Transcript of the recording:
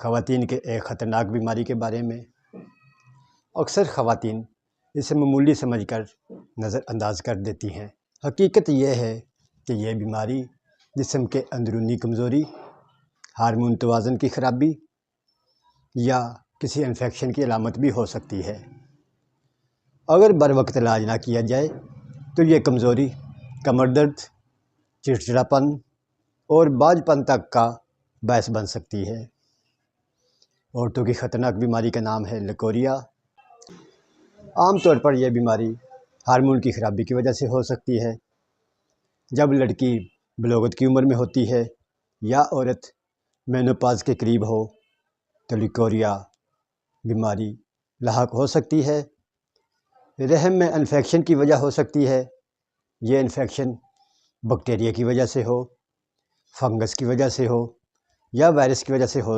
خواتین کے ایک خطرناک بیماری کے بارے میں۔ اکثر خواتین اسے معمولی سمجھ کر نظر انداز کر دیتی ہیں۔ حقیقت یہ ہے کہ یہ بیماری جسم کے اندرونی کمزوری، ہارمون توازن کی خرابی یا کسی انفیکشن کی علامت بھی ہو سکتی ہے۔ اگر بروقت علاج نہ کیا جائے تو یہ کمزوری، کمر درد، چڑچڑاپن اور باجھ پن تک کا باعث بن سکتی ہے۔ عورتوں کی خطرناک بیماری کا نام ہے لیکوریا۔ عام طور پر یہ بیماری ہارمون کی خرابی کی وجہ سے ہو سکتی ہے۔ جب لڑکی بلوغت کی عمر میں ہوتی ہے یا عورت مینوپاز کے قریب ہو تو لیکوریا بیماری لاحق ہو سکتی ہے۔ رحم میں انفیکشن کی وجہ ہو سکتی ہے۔ یہ انفیکشن بیکٹیریا کی وجہ سے ہو، فنگس کی وجہ سے ہو یا وائرس کی وجہ سے ہو